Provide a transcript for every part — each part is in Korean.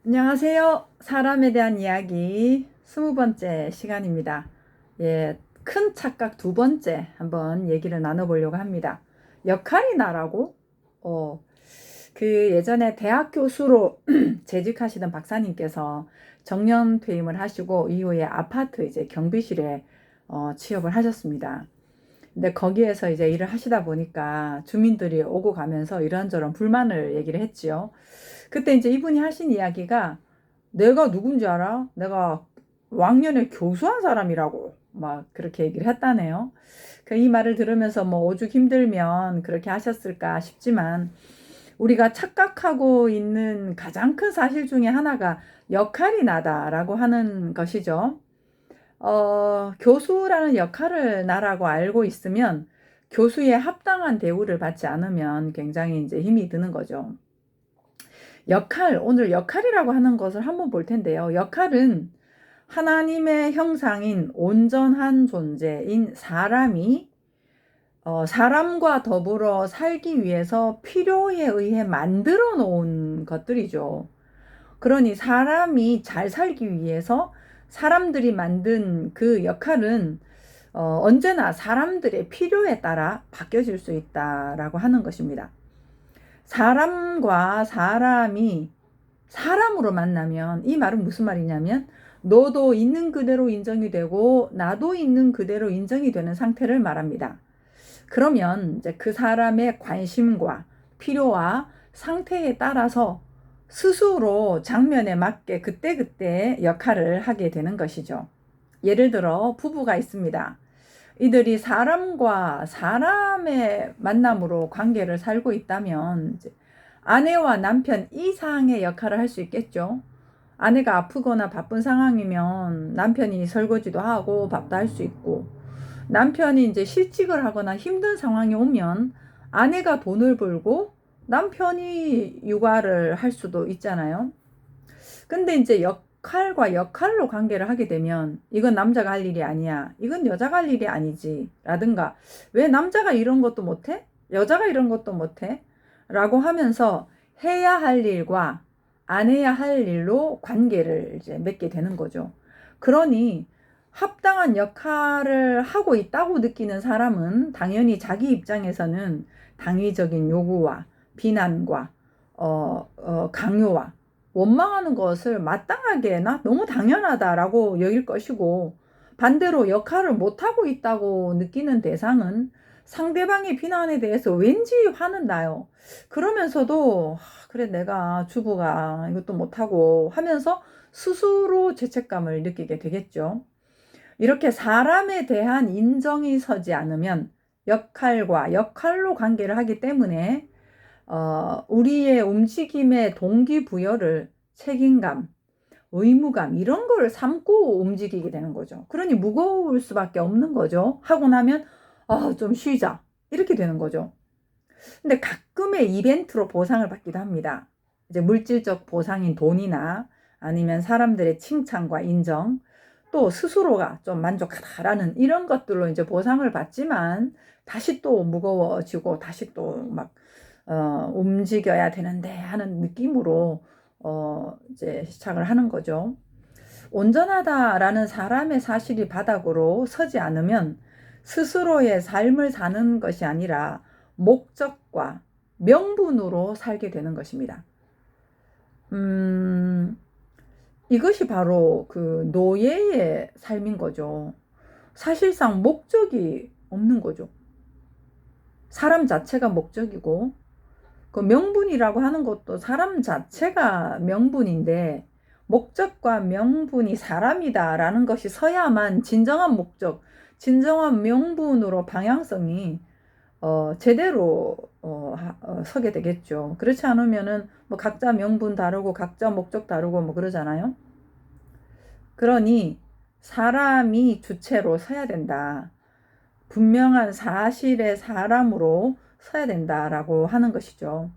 안녕하세요. 사람에 대한 이야기 20번째 시간입니다. 예, 큰 착각 두 번째 한번 얘기를 나눠보려고 합니다. 역할이 나라고? 그 예전에 대학 교수로 재직하시던 박사님께서 정년 퇴임을 하시고 이후에 아파트 이제 경비실에 취업을 하셨습니다. 근데 거기에서 이제 일을 하시다 보니까 주민들이 오고 가면서 이런저런 불만을 얘기를 했지요. 그때 이제 이분이 하신 이야기가 내가 누군지 알아? 내가 왕년에 교수한 사람이라고 막 그렇게 얘기를 했다네요. 이 말을 들으면서 뭐 오죽 힘들면 그렇게 하셨을까 싶지만 우리가 착각하고 있는 가장 큰 사실 중에 하나가 역할이 나다라고 하는 것이죠. 교수라는 역할을 나라고 알고 있으면 교수의 합당한 대우를 받지 않으면 굉장히 이제 힘이 드는 거죠. 오늘 역할이라고 하는 것을 한번 볼 텐데요. 역할은 하나님의 형상인 온전한 존재인 사람이 사람과 더불어 살기 위해서 필요에 의해 만들어 놓은 것들이죠. 그러니 사람이 잘 살기 위해서 사람들이 만든 그 역할은 언제나 사람들의 필요에 따라 바뀌어질 수 있다라고 하는 것입니다. 사람과 사람이 사람으로 만나면 이 말은 무슨 말이냐면 너도 있는 그대로 인정이 되고 나도 있는 그대로 인정이 되는 상태를 말합니다. 그러면 이제 그 사람의 관심과 필요와 상태에 따라서 스스로 장면에 맞게 그때그때 역할을 하게 되는 것이죠. 예를 들어 부부가 있습니다. 이들이 사람과 사람의 만남으로 관계를 살고 있다면 이제 아내와 남편 이상의 역할을 할 수 있겠죠. 아내가 아프거나 바쁜 상황이면 남편이 설거지도 하고 밥도 할 수 있고, 남편이 이제 실직을 하거나 힘든 상황이 오면 아내가 돈을 벌고 남편이 육아를 할 수도 있잖아요. 근데 이제 역할과 역할로 관계를 하게 되면 이건 남자가 할 일이 아니야. 이건 여자가 할 일이 아니지. 라든가 왜 남자가 이런 것도 못해? 여자가 이런 것도 못해? 라고 하면서 해야 할 일과 안 해야 할 일로 관계를 이제 맺게 되는 거죠. 그러니 합당한 역할을 하고 있다고 느끼는 사람은 당연히 자기 입장에서는 당위적인 요구와 비난과 강요와 원망하는 것을 마땅하게 나 너무 당연하다라고 여길 것이고, 반대로 역할을 못하고 있다고 느끼는 대상은 상대방의 비난에 대해서 왠지 화는 나요. 그러면서도 그래 내가 주부가 이것도 못하고 하면서 스스로 죄책감을 느끼게 되겠죠. 이렇게 사람에 대한 인정이 서지 않으면 역할과 역할로 관계를 하기 때문에 우리의 움직임의 동기부여를 책임감, 의무감 이런 걸 삼고 움직이게 되는 거죠. 그러니 무거울 수밖에 없는 거죠. 하고 나면 좀 쉬자 이렇게 되는 거죠. 근데 가끔의 이벤트로 보상을 받기도 합니다. 이제 물질적 보상인 돈이나 아니면 사람들의 칭찬과 인정, 또 스스로가 좀 만족하다라는 이런 것들로 이제 보상을 받지만 다시 또 무거워지고 다시 또 막 움직여야 되는데 하는 느낌으로 이제 시작을 하는 거죠. 온전하다라는 사람의 사실이 바닥으로 서지 않으면 스스로의 삶을 사는 것이 아니라 목적과 명분으로 살게 되는 것입니다. 이것이 바로 그 노예의 삶인 거죠. 사실상 목적이 없는 거죠. 사람 자체가 목적이고, 그 명분이라고 하는 것도 사람 자체가 명분인데, 목적과 명분이 사람이다라는 것이 서야만 진정한 목적, 진정한 명분으로 방향성이 제대로 서게 되겠죠. 그렇지 않으면은 뭐 각자 명분 다르고 각자 목적 다르고 뭐 그러잖아요. 그러니 사람이 주체로 서야 된다. 분명한 사실의 사람으로 서야 된다라고 하는 것이죠.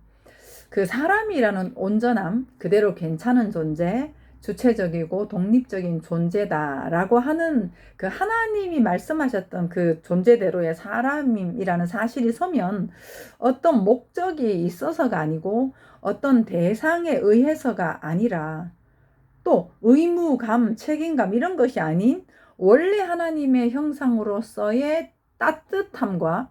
그 사람이라는 온전함, 그대로 괜찮은 존재, 주체적이고 독립적인 존재다라고 하는 그 하나님이 말씀하셨던 그 존재대로의 사람이라는 사실이 서면 어떤 목적이 있어서가 아니고 어떤 대상에 의해서가 아니라 또 의무감, 책임감 이런 것이 아닌 원래 하나님의 형상으로서의 따뜻함과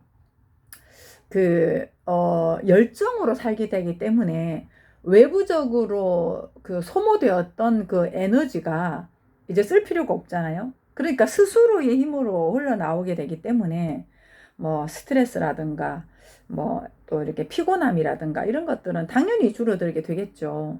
열정으로 살게 되기 때문에 외부적으로 소모되었던 그 에너지가 이제 쓸 필요가 없잖아요. 그러니까 스스로의 힘으로 흘러나오게 되기 때문에 뭐 스트레스라든가 뭐 또 이렇게 피곤함이라든가 이런 것들은 당연히 줄어들게 되겠죠.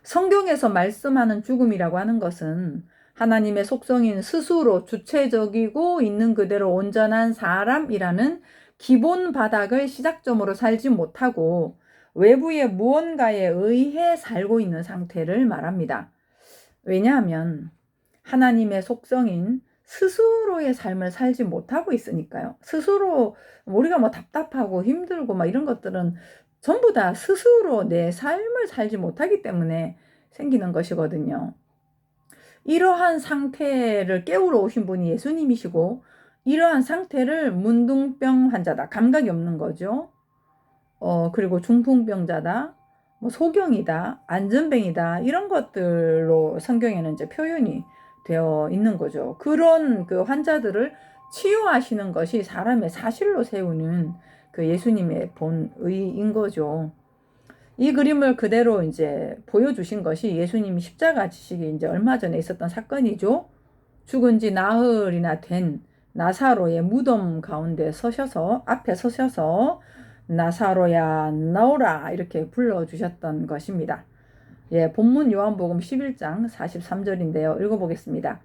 성경에서 말씀하는 죽음이라고 하는 것은 하나님의 속성인 스스로 주체적이고 있는 그대로 온전한 사람이라는 기본 바닥을 시작점으로 살지 못하고 외부의 무언가에 의해 살고 있는 상태를 말합니다. 왜냐하면 하나님의 속성인 스스로의 삶을 살지 못하고 있으니까요. 스스로 우리가 뭐 답답하고 힘들고 막 이런 것들은 전부 다 스스로 내 삶을 살지 못하기 때문에 생기는 것이거든요. 이러한 상태를 깨우러 오신 분이 예수님이시고 이러한 상태를 문둥병 환자다, 감각이 없는 거죠. 그리고 중풍병자다, 뭐 소경이다, 안전뱅이다 이런 것들로 성경에는 이제 표현이 되어 있는 거죠. 그런 그 환자들을 치유하시는 것이 사람의 사실로 세우는 그 예수님의 본의인 거죠. 이 그림을 그대로 이제 보여주신 것이 예수님이 십자가 지시기 이제 얼마 전에 있었던 사건이죠. 죽은 지 나흘이나 된 나사로의 무덤 가운데 앞에 서셔서 나사로야 나오라 이렇게 불러주셨던 것입니다. 예, 본문 요한복음 11장 43절인데요. 읽어보겠습니다.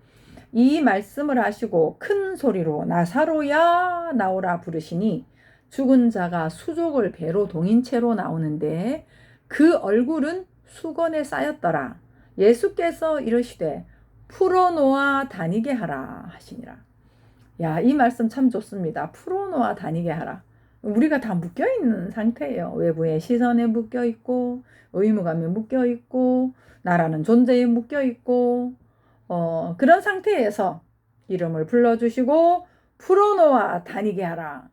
이 말씀을 하시고 큰 소리로 나사로야 나오라 부르시니 죽은 자가 수족을 배로 동인 채로 나오는데 그 얼굴은 수건에 쌓였더라. 예수께서 이르시되 풀어놓아 다니게 하라 하시니라. 야, 이 말씀 참 좋습니다. 풀어놓아 다니게 하라. 우리가 다 묶여있는 상태예요. 외부의 시선에 묶여있고 의무감에 묶여있고 나라는 존재에 묶여있고 그런 상태에서 이름을 불러주시고 풀어놓아 다니게 하라.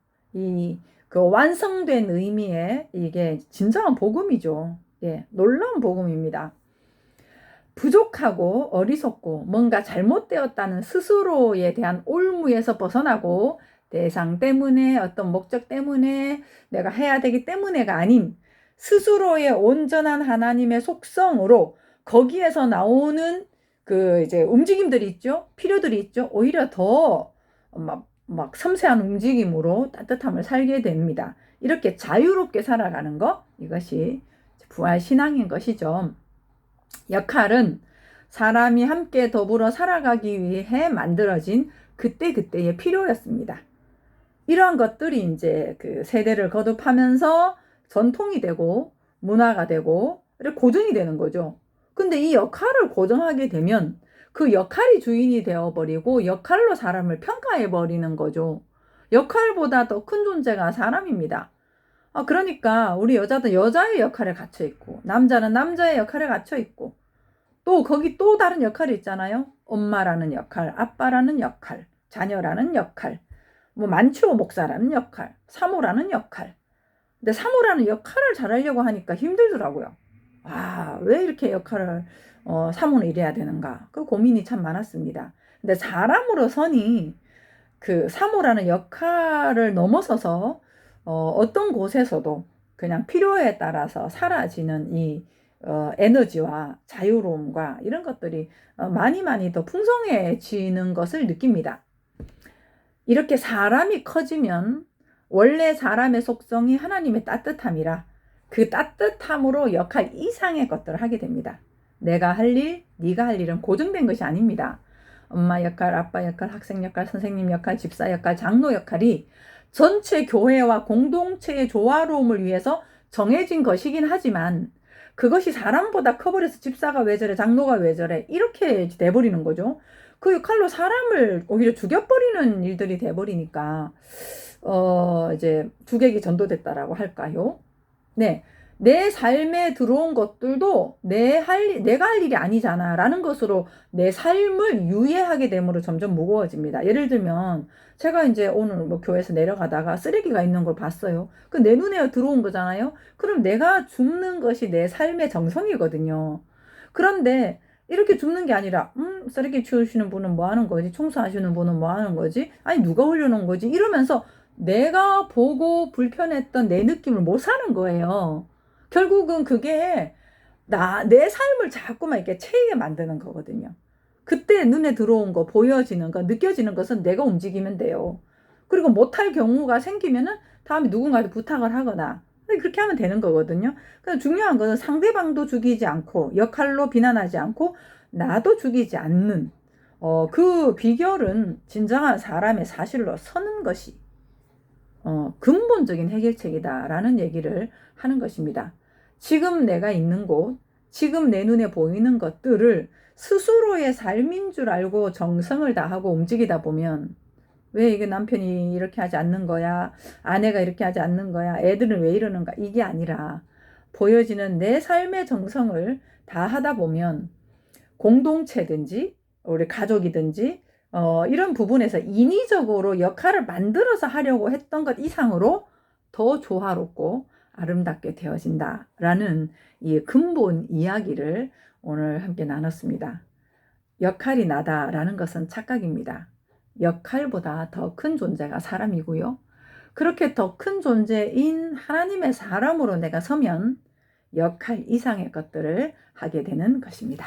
그 완성된 의미의 이게 진정한 복음이죠. 예, 놀라운 복음입니다. 부족하고 어리석고 뭔가 잘못되었다는 스스로에 대한 올무에서 벗어나고 대상 때문에 어떤 목적 때문에 내가 해야 되기 때문에가 아닌 스스로의 온전한 하나님의 속성으로 거기에서 나오는 그 이제 움직임들이 있죠. 필요들이 있죠. 오히려 더 막 섬세한 움직임으로 따뜻함을 살게 됩니다. 이렇게 자유롭게 살아가는 것, 이것이 부활 신앙인 것이죠. 역할은 사람이 함께 더불어 살아가기 위해 만들어진 그때그때의 필요였습니다. 이러한 것들이 이제 그 세대를 거듭하면서 전통이 되고 문화가 되고 고정이 되는 거죠. 근데 이 역할을 고정하게 되면 그 역할이 주인이 되어버리고 역할로 사람을 평가해버리는 거죠. 역할보다 더 큰 존재가 사람입니다. 그러니까 우리 여자도 여자의 역할에 갇혀있고 남자는 남자의 역할에 갇혀있고 또 거기 또 다른 역할이 있잖아요. 엄마라는 역할, 아빠라는 역할, 자녀라는 역할, 뭐 만추 목사라는 역할, 사모라는 역할. 근데 사모라는 역할을 잘하려고 하니까 힘들더라고요. 왜 이렇게 역할을 사모는 이래야 되는가? 그 고민이 참 많았습니다. 근데 사람으로서니 그 사모라는 역할을 넘어서서 어떤 곳에서도 그냥 필요에 따라서 사라지는 이 에너지와 자유로움과 이런 것들이 많이 더 풍성해지는 것을 느낍니다. 이렇게 사람이 커지면 원래 사람의 속성이 하나님의 따뜻함이라 그 따뜻함으로 역할 이상의 것들을 하게 됩니다. 내가 할 일, 네가 할 일은 고정된 것이 아닙니다. 엄마 역할, 아빠 역할, 학생 역할, 선생님 역할, 집사 역할, 장로 역할이 전체 교회와 공동체의 조화로움을 위해서 정해진 것이긴 하지만 그것이 사람보다 커버려서 집사가 왜 저래, 장로가 왜 저래 이렇게 돼버리는 거죠. 그 역할로 사람을 오히려 죽여버리는 일들이 돼버리니까 이제 주객이 전도됐다라고 할까요? 네, 내 삶에 들어온 것들도 내가 할 일이 아니잖아 라는 것으로 내 삶을 유예하게 됨으로 점점 무거워집니다. 예를 들면 제가 이제 오늘 뭐 교회에서 내려가다가 쓰레기가 있는 걸 봤어요. 그 내 눈에 들어온 거잖아요. 그럼 내가 줍는 것이 내 삶의 정성이거든요. 그런데 이렇게 줍는 게 아니라 쓰레기 치우시는 분은 뭐 하는 거지? 청소하시는 분은 뭐 하는 거지? 아니 누가 올려놓은 거지? 이러면서 내가 보고 불편했던 내 느낌을 못 사는 거예요. 결국은 그게 내 삶을 자꾸만 이렇게 채이게 만드는 거거든요. 그때 눈에 들어온 거, 보여지는 거, 느껴지는 것은 내가 움직이면 돼요. 그리고 못할 경우가 생기면은 다음에 누군가한테 부탁을 하거나 그렇게 하면 되는 거거든요. 그래서 중요한 것은 상대방도 죽이지 않고 역할로 비난하지 않고 나도 죽이지 않는 그 비결은 진정한 사람의 사실로 서는 것이 근본적인 해결책이다라는 얘기를 하는 것입니다. 지금 내가 있는 곳, 지금 내 눈에 보이는 것들을 스스로의 삶인 줄 알고 정성을 다하고 움직이다 보면 왜 이게 남편이 이렇게 하지 않는 거야? 아내가 이렇게 하지 않는 거야? 애들은 왜 이러는가? 이게 아니라 보여지는 내 삶의 정성을 다하다 보면 공동체든지 우리 가족이든지 이런 부분에서 인위적으로 역할을 만들어서 하려고 했던 것 이상으로 더 조화롭고 아름답게 되어진다라는 이 근본 이야기를 오늘 함께 나눴습니다. 역할이 나다라는 것은 착각입니다. 역할보다 더 큰 존재가 사람이고요. 그렇게 더 큰 존재인 하나님의 사람으로 내가 서면 역할 이상의 것들을 하게 되는 것입니다.